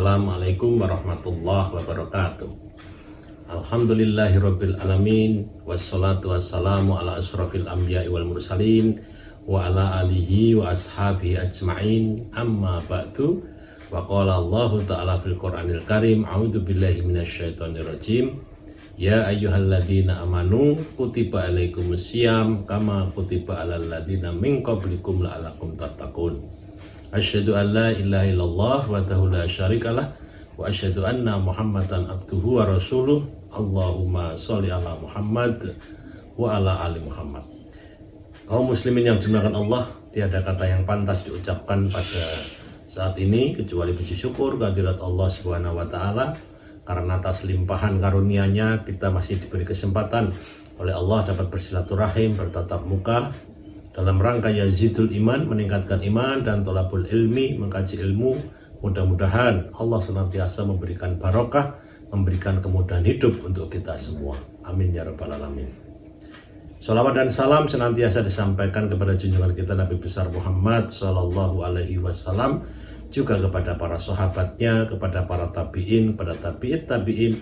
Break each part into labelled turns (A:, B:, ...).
A: Assalamualaikum warahmatullahi wabarakatuh. Alhamdulillahirabbil alamin wassalatu wassalamu ala asrofil anbiya'i wal mursalin wa ala alihi wa ashabihi ajma'in. Amma ba'du. Wa qala Allah ta'ala fil Qur'anil Karim, a'udzu billahi minasyaitonir rajim. Ya ayyuhalladzina amanu kutiba alaikumusiyam kama kutiba alal ladzina min qablikum la'allakum tattaqun. Asyhadu an la ilaha illallah wahdahu la syarikalah wa asyhadu anna Muhammadan abduhu wa rasuluh. Allahumma sholli ala Muhammad wa ala ali Muhammad. Kaum muslimin yang dimuliakan Allah, tiada kata yang pantas diucapkan pada saat ini kecuali puji syukur kehadirat Allah Subhanahu wa taala, karena atas limpahan karunia-Nya kita masih diberi kesempatan oleh Allah dapat bersilaturahim, bertatap muka dalam rangka yazidul iman, meningkatkan iman, dan tolabul ilmi, mengkaji ilmu. Mudah-mudahan Allah senantiasa memberikan barokah, memberikan kemudahan hidup untuk kita semua. Amin ya rabbal alamin. Salawat dan salam senantiasa disampaikan kepada junjungan kita Nabi besar Muhammad Sallallahu Alaihi Wasallam, juga kepada para sahabatnya, kepada para tabi'in, kepada tabi'in,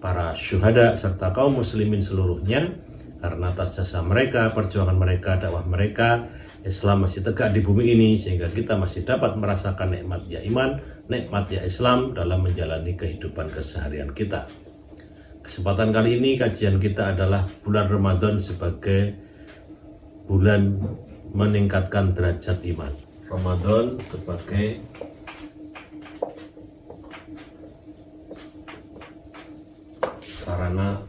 A: para syuhada, serta kaum muslimin seluruhnya. Karena atas jasa mereka, perjuangan mereka, dakwah mereka, Islam masih tegak di bumi ini, sehingga kita masih dapat merasakan nikmatnya iman, nikmatnya Islam dalam menjalani kehidupan keseharian kita. Kesempatan kali ini kajian kita adalah bulan Ramadan sebagai bulan meningkatkan derajat iman. Ramadan sebagai sarana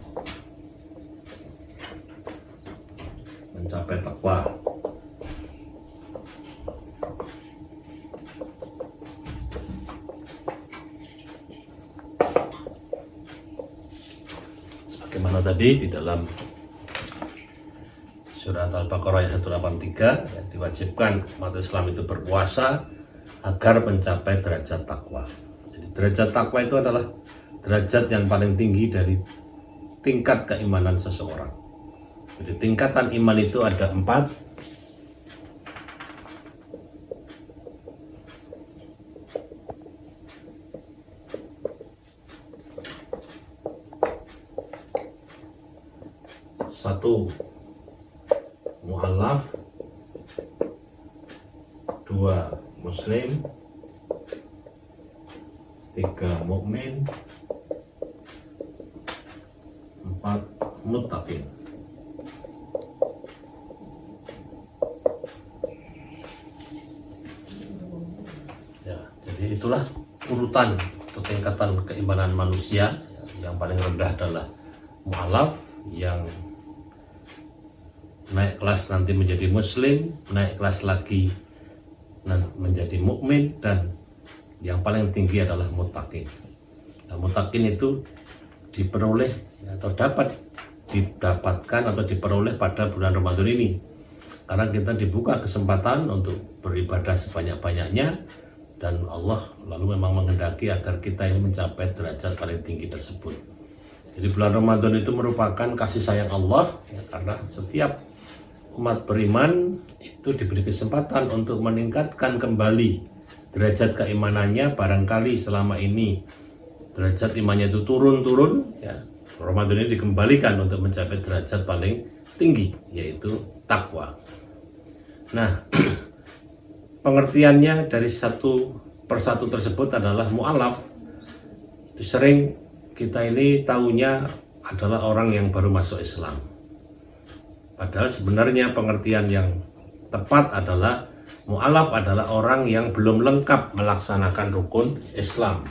A: mencapai takwa. Sebagaimana tadi di dalam surat Al-Baqarah ayat 183, ya, diwajibkan umat Islam itu berpuasa agar mencapai derajat takwa. Jadi derajat takwa itu adalah derajat yang paling tinggi dari tingkat keimanan seseorang. Jadi tingkatan iman itu ada 4. Satu, mu'allaf. 2, muslim. 3, mukmin. 4, muttaqin. Jadi itulah urutan atau tingkatan keimanan manusia. Yang paling rendah adalah mu'alaf, yang naik kelas nanti menjadi muslim, naik kelas lagi menjadi mukmin, dan yang paling tinggi adalah muttaqin. Nah, muttaqin itu diperoleh atau dapat didapatkan atau diperoleh pada bulan Ramadan ini, karena kita dibuka kesempatan untuk beribadah sebanyak-banyaknya, dan Allah lalu memang menghendaki agar kita ini mencapai derajat paling tinggi tersebut. Jadi bulan Ramadan itu merupakan kasih sayang Allah, ya, karena setiap umat beriman itu diberi kesempatan untuk meningkatkan kembali derajat keimanannya. Barangkali selama ini derajat imannya itu turun-turun, ya, Ramadan ini dikembalikan untuk mencapai derajat paling tinggi, yaitu takwa. Nah, pengertiannya dari satu persatu tersebut adalah mu'alaf. Itu sering kita ini tahunya adalah orang yang baru masuk Islam. Padahal sebenarnya pengertian yang tepat adalah mu'alaf adalah orang yang belum lengkap melaksanakan rukun Islam.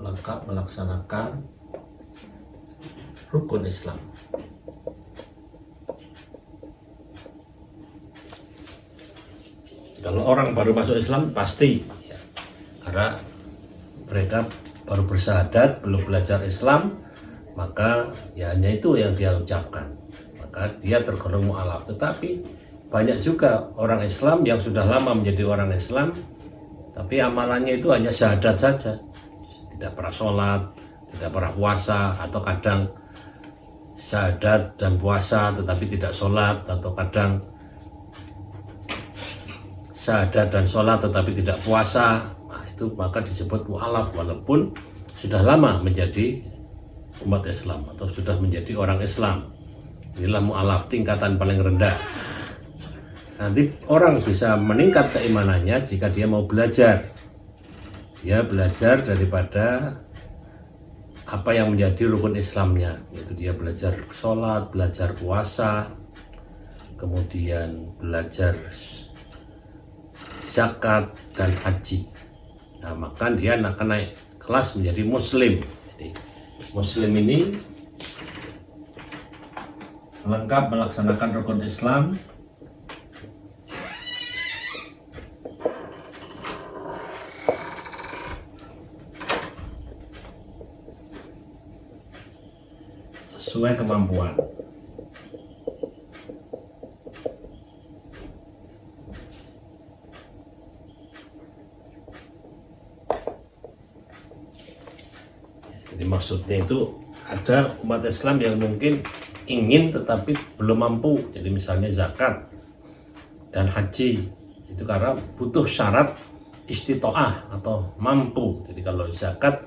A: Lengkap melaksanakan rukun Islam. Kalau orang baru masuk Islam pasti, ya, karena mereka baru bersyahadat, belum belajar Islam, maka ya hanya itu yang dia ucapkan, maka dia tergolong mu'alaf. Tetapi banyak juga orang Islam yang sudah lama menjadi orang Islam, tapi amalannya itu hanya syahadat saja, tidak pernah sholat, tidak pernah puasa, atau kadang syahadat dan puasa tetapi tidak sholat, atau kadang syahadat dan sholat tetapi tidak puasa, nah, itu maka disebut mu'alaf walaupun sudah lama menjadi umat Islam atau sudah menjadi orang Islam. Inilah mu'alaf, tingkatan paling rendah. Nanti orang bisa meningkat keimanannya jika dia mau belajar. Dia belajar daripada apa yang menjadi rukun Islamnya, yaitu dia belajar sholat, belajar puasa, kemudian belajar zakat dan haji. Nah, maka dia akan naik kelas menjadi muslim. Jadi, muslim ini lengkap melaksanakan rukun Islam, sesuai kemampuan. Jadi maksudnya itu ada umat Islam yang mungkin ingin tetapi belum mampu. Jadi misalnya zakat dan haji itu karena butuh syarat istitoah atau mampu. Jadi kalau zakat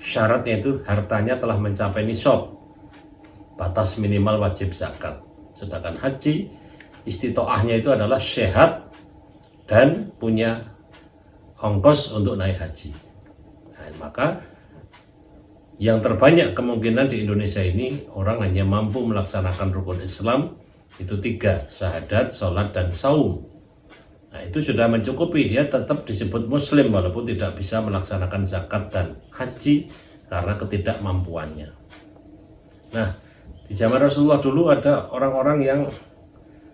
A: syaratnya itu hartanya telah mencapai nisab, batas minimal wajib zakat. Sedangkan haji istitoahnya itu adalah sehat dan punya ongkos untuk naik haji. Nah, maka yang terbanyak kemungkinan di Indonesia ini orang hanya mampu melaksanakan rukun Islam itu 3, syahadat, sholat, dan saum. Nah, itu sudah mencukupi, dia tetap disebut muslim walaupun tidak bisa melaksanakan zakat dan haji karena ketidakmampuannya. Nah, di zaman Rasulullah dulu ada orang-orang yang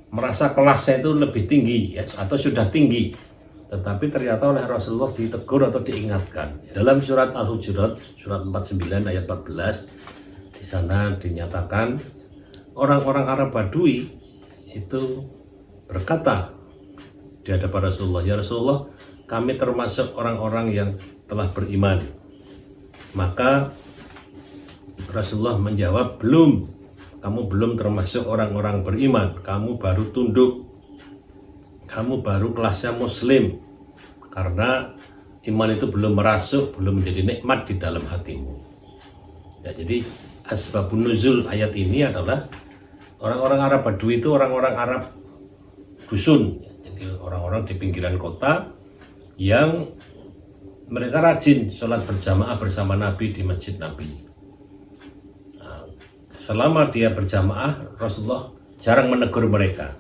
A: merasa kelasnya itu lebih tinggi ya, atau sudah tinggi, tetapi ternyata oleh Rasulullah ditegur atau diingatkan. Dalam surat Al-Hujurat, surat 49 ayat 14, di sana dinyatakan orang-orang Arab Badui itu berkata di hadapan Rasulullah, "Ya Rasulullah, kami termasuk orang-orang yang telah beriman." Maka Rasulullah menjawab, "Belum. Kamu belum termasuk orang-orang beriman, kamu baru tunduk, kamu baru kelasnya muslim, karena iman itu belum merasuk, belum menjadi nikmat di dalam hatimu." Ya, jadi asbabun nuzul ayat ini adalah orang-orang Arab Badui itu orang-orang Arab dusun, jadi orang-orang di pinggiran kota yang mereka rajin sholat berjamaah bersama Nabi di masjid Nabi. Selama dia berjamaah, Rasulullah jarang menegur mereka.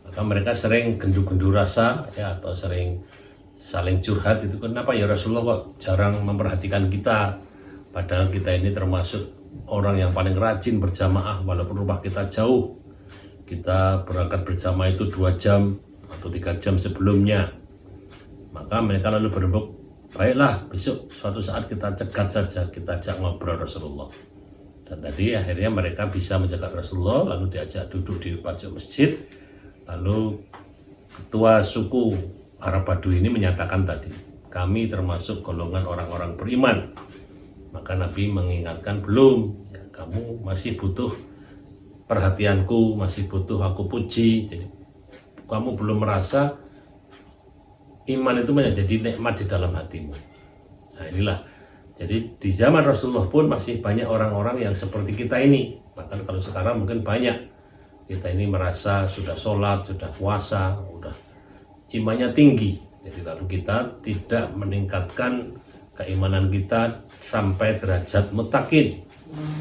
A: Maka mereka sering gendu-gendu rasa ya, atau sering saling curhat, itu kenapa ya Rasulullah kok jarang memperhatikan kita, padahal kita ini termasuk orang yang paling rajin berjamaah walaupun rumah kita jauh. Kita berangkat berjamaah itu 2 jam atau 3 jam sebelumnya. Maka mereka lalu berembuk, baiklah besok suatu saat kita cegat saja, kita ajak ngobrol Rasulullah. Dan tadi akhirnya mereka bisa menjaga Rasulullah, lalu diajak duduk di pojok masjid. Lalu ketua suku Arab Badui ini menyatakan tadi, kami termasuk golongan orang-orang beriman. Maka Nabi mengingatkan, belum, ya, kamu masih butuh perhatianku, masih butuh aku puji. Jadi kamu belum merasa iman itu menjadi nikmat di dalam hatimu. Nah, inilah. Jadi di zaman Rasulullah pun masih banyak orang-orang yang seperti kita ini. Bahkan kalau sekarang mungkin banyak. Kita ini merasa sudah sholat, sudah puasa, sudah imannya tinggi. Jadi lalu kita tidak meningkatkan keimanan kita sampai derajat muttaqin.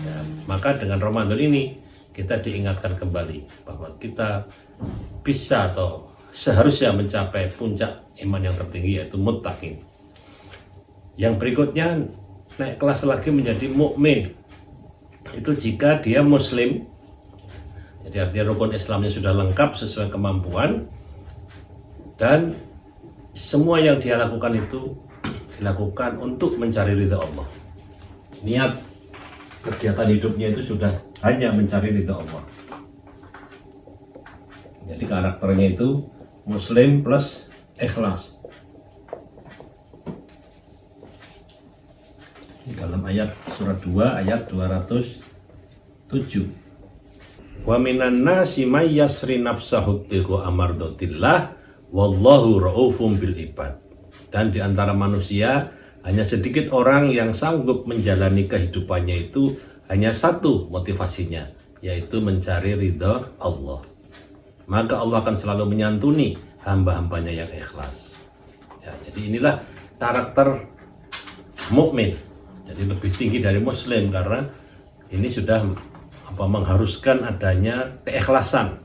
A: Ya, maka dengan Ramadan ini kita diingatkan kembali bahwa kita bisa atau seharusnya mencapai puncak iman yang tertinggi, yaitu muttaqin. Yang berikutnya naik kelas lagi menjadi mukmin. Itu jika dia muslim, jadi artinya rukun Islamnya sudah lengkap sesuai kemampuan, dan semua yang dia lakukan itu dilakukan untuk mencari ridha Allah. Niat kegiatan hidupnya itu sudah hanya mencari ridha Allah. Jadi karakternya itu muslim plus ikhlas. Dalam ayat surat 2 ayat 216
B: 7.
A: Wa minan nasi may yasri nafsahu tiqu amardatillah wallahu raufum bil ibad. Dan di antara manusia hanya sedikit orang yang sanggup menjalani kehidupannya itu hanya satu motivasinya, yaitu mencari ridha Allah. Maka Allah akan selalu menyantuni hamba-hambanya yang ikhlas. Ya, jadi inilah karakter mukmin. Jadi lebih tinggi dari muslim karena ini sudah mengharuskan adanya keikhlasan.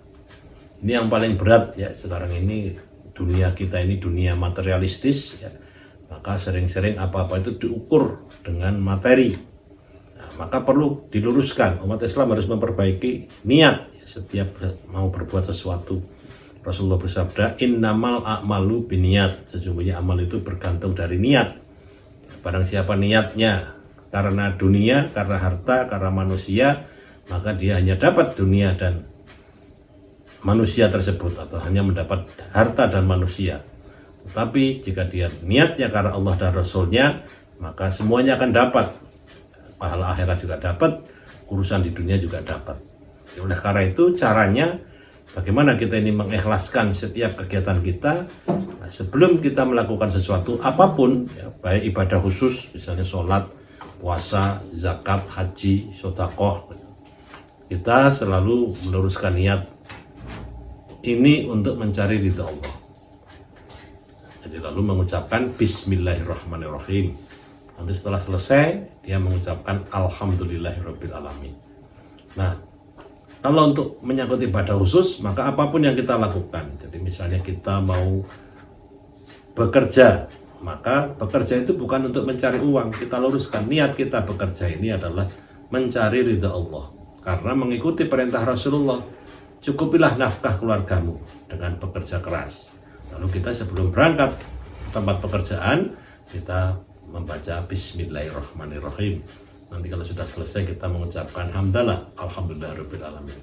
A: Ini yang paling berat ya sekarang ini, dunia kita ini dunia materialistis ya. Maka sering-sering apa-apa itu diukur dengan materi. Nah, maka perlu diluruskan, umat Islam harus memperbaiki niat ya, setiap mau berbuat sesuatu. Rasulullah bersabda, innamal a'malu biniyat, sesungguhnya amal itu bergantung dari niat. Barang siapa niatnya karena dunia, karena harta, karena manusia, maka dia hanya dapat dunia dan manusia tersebut, atau hanya mendapat harta dan manusia. Tetapi jika dia niatnya karena Allah dan Rasulnya, maka semuanya akan dapat. Pahala akhirat juga dapat, urusan di dunia juga dapat. Oleh karena itu caranya bagaimana kita ini mengikhlaskan setiap kegiatan kita. Nah, sebelum kita melakukan sesuatu apapun ya, baik ibadah khusus misalnya sholat, puasa, zakat, haji, sedekah, kita selalu meluruskan niat ini untuk mencari ridha Allah. Jadi lalu mengucapkan Bismillahirrahmanirrahim. Nanti setelah selesai dia mengucapkan Alhamdulillahirabbil alamin. Nah, kalau untuk menyangkut ibadah khusus, maka apapun yang kita lakukan. Jadi misalnya kita mau bekerja, maka bekerja itu bukan untuk mencari uang. Kita luruskan niat kita bekerja ini adalah mencari ridha Allah. Karena mengikuti perintah Rasulullah, cukupilah nafkah keluargamu dengan bekerja keras. Lalu kita sebelum berangkat ke tempat pekerjaan, kita membaca Bismillahirrahmanirrahim. Nanti kalau sudah selesai kita mengucapkan hamdalah, alhamdulillahirabbil alamin.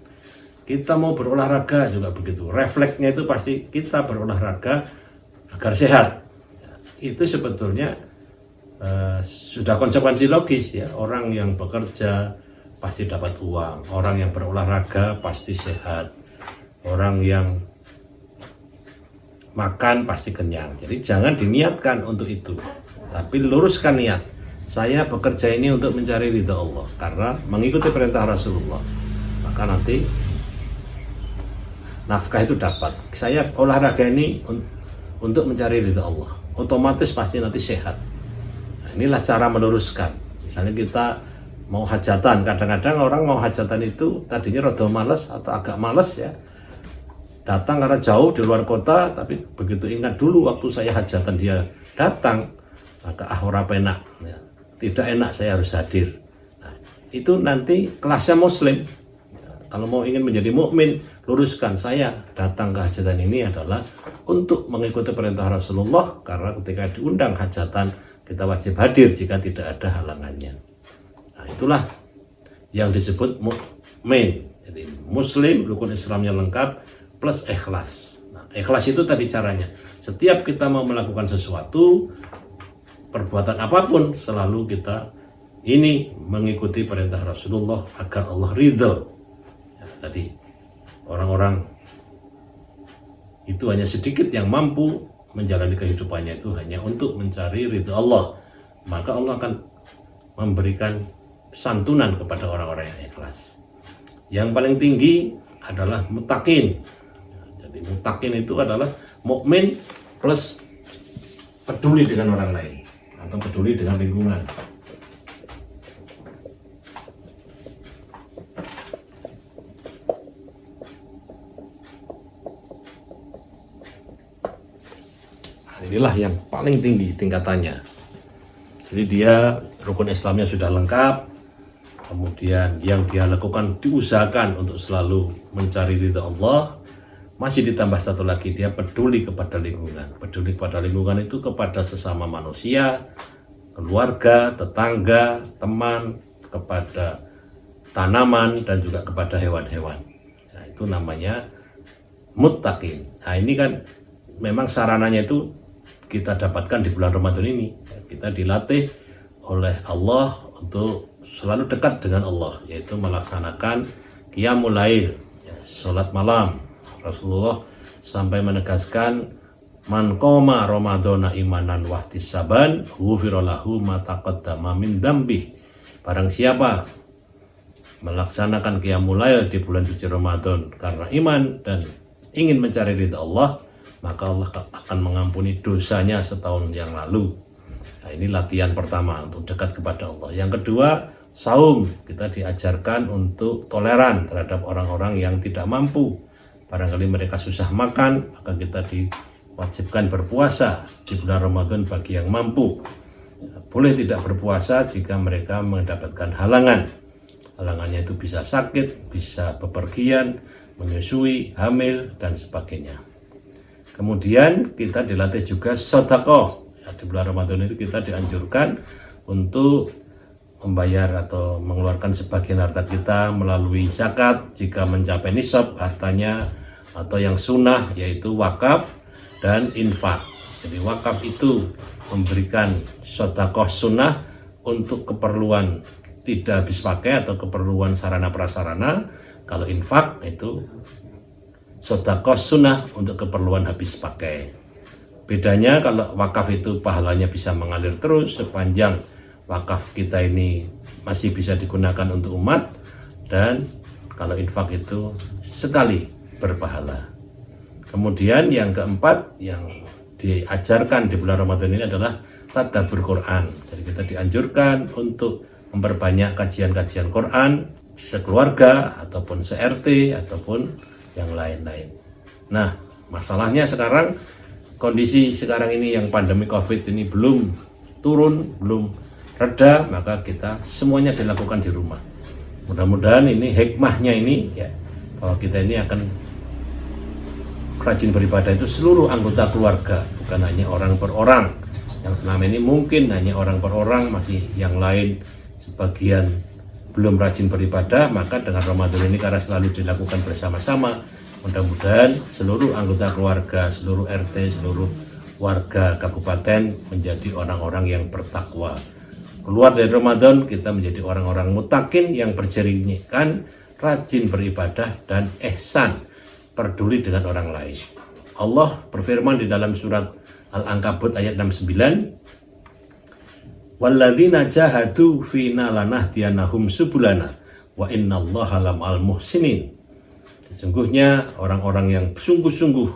A: Kita mau berolahraga juga begitu. Refleksnya itu pasti kita berolahraga agar sehat. Itu sebetulnya sudah konsekuensi logis ya. Orang yang bekerja pasti dapat uang, orang yang berolahraga pasti sehat, orang yang makan pasti kenyang. Jadi jangan diniatkan untuk itu, tapi luruskan niat. Saya bekerja ini untuk mencari ridha Allah karena mengikuti perintah Rasulullah. Maka nanti nafkah itu dapat. Saya olahraga ini untuk mencari ridha Allah. Otomatis pasti nanti sehat. Nah, inilah cara meluruskan. Misalnya kita mau hajatan, kadang-kadang orang mau hajatan itu tadinya rada males atau agak males ya. Datang karena jauh di luar kota, tapi begitu ingat dulu waktu saya hajatan dia datang, maka ora penak. Ya. Tidak enak saya harus hadir. Nah, itu nanti kelasnya muslim. Ya, kalau mau ingin menjadi mukmin, luruskan saya datang ke hajatan ini adalah untuk mengikuti perintah Rasulullah, karena ketika diundang hajatan kita wajib hadir jika tidak ada halangannya. Nah, itulah yang disebut mukmin. Jadi muslim, rukun Islamnya lengkap plus ikhlas. Nah, ikhlas itu tadi caranya. Setiap kita mau melakukan sesuatu, perbuatan apapun, selalu kita ini mengikuti perintah Rasulullah agar Allah ridho. Ya, tadi orang-orang itu hanya sedikit yang mampu menjalani kehidupannya itu hanya untuk mencari ridho Allah. Maka Allah akan memberikan santunan kepada orang-orang yang ikhlas. Yang paling tinggi adalah muttaqin. Jadi muttaqin itu adalah mukmin plus peduli dengan orang lain atau peduli dengan lingkungan. Inilah yang paling tinggi tingkatannya. Jadi dia rukun Islamnya sudah lengkap, kemudian yang dia lakukan diusahakan untuk selalu mencari ridha Allah, masih ditambah satu lagi, dia peduli kepada lingkungan. Peduli kepada lingkungan itu kepada sesama manusia, keluarga, tetangga, teman, kepada tanaman dan juga kepada hewan-hewan. Nah, itu namanya muttaqin. Nah, ini kan memang sarananya itu kita dapatkan di bulan Ramadan ini. Kita dilatih oleh Allah untuk selalu dekat dengan Allah, yaitu melaksanakan qiyamul lail, ya, sholat malam. Rasulullah sampai menegaskan, man qoma ramadhana imanan wahtisaban ghufira lahu ma taqaddama min dzambih. Barang siapa melaksanakan qiyamul lail di bulan suci Ramadan karena iman dan ingin mencari ridha Allah, maka Allah akan mengampuni dosanya setahun yang lalu. Nah, ini latihan pertama untuk dekat kepada Allah. Yang kedua, saum. Kita diajarkan untuk toleran terhadap orang-orang yang tidak mampu. Barangkali mereka susah makan, maka kita diwajibkan berpuasa di bulan Ramadan bagi yang mampu. Boleh tidak berpuasa jika mereka mendapatkan halangan. Halangannya itu bisa sakit, bisa bepergian, menyusui, hamil, dan sebagainya. Kemudian kita dilatih juga sedekah. Di bulan Ramadan itu kita dianjurkan untuk membayar atau mengeluarkan sebagian harta kita melalui zakat jika mencapai nisab hartanya, atau yang sunnah yaitu wakaf dan infak. Jadi wakaf itu memberikan sedekah sunnah untuk keperluan tidak habis pakai atau keperluan sarana prasarana. Kalau infak itu sedekah sunnah untuk keperluan habis pakai. Bedanya kalau wakaf itu pahalanya bisa mengalir terus sepanjang wakaf kita ini masih bisa digunakan untuk umat, dan kalau infak itu sekali berpahala. Kemudian yang keempat yang diajarkan di bulan Ramadan ini adalah tadabbur Quran. Jadi kita dianjurkan untuk memperbanyak kajian-kajian Quran sekeluarga ataupun se-RT ataupun yang lain-lain. Nah, masalahnya sekarang, kondisi sekarang ini yang pandemi COVID ini belum turun, belum reda, maka kita semuanya dilakukan di rumah. Mudah-mudahan ini hikmahnya ini ya, bahwa kita ini akan rajin beribadah itu seluruh anggota keluarga, bukan hanya orang per orang. Yang selama ini mungkin hanya orang per orang, masih yang lain sebagian belum rajin beribadah, maka dengan Ramadan ini karena selalu dilakukan bersama-sama, mudah-mudahan seluruh anggota keluarga, seluruh RT, seluruh warga kabupaten menjadi orang-orang yang bertakwa. Keluar dari Ramadan kita menjadi orang-orang mutakin yang berjerikan, rajin beribadah dan ihsan, peduli dengan orang lain. Allah berfirman di dalam surat Al-Ankabut ayat 69, walladzina jahadu fina lanahdiyannahum subulana wa innallaha lamal muhsinin. Sesungguhnya orang-orang yang sungguh-sungguh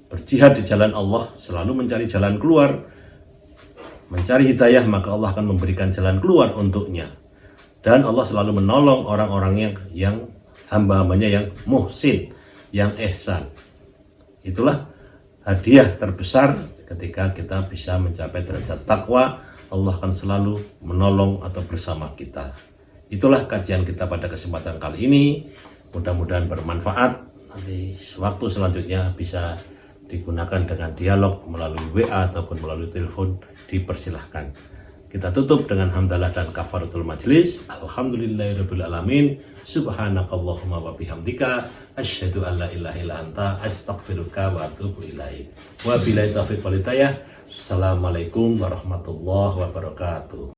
A: berjihad di jalan Allah, selalu mencari jalan keluar, mencari hidayah, maka Allah akan memberikan jalan keluar untuknya. Dan Allah selalu menolong orang-orang yang hamba-hambanya yang muhsin, yang ihsan. Itulah hadiah terbesar ketika kita bisa mencapai derajat takwa. Allah akan selalu menolong atau bersama kita. Itulah kajian kita pada kesempatan kali ini. Mudah-mudahan bermanfaat. Nanti waktu selanjutnya bisa digunakan dengan dialog melalui WA ataupun melalui telepon, dipersilahkan. Kita tutup dengan hamdalah dan kafaratul majlis. Alhamdulillahirabbil alamin. Subhanakallahumma wa bihamdika asyhadu an la ilaha illa anta astaghfiruka wa atubu ilaik. Wa billahi taufiq wal hidayah. Assalamualaikum warahmatullahi wabarakatuh.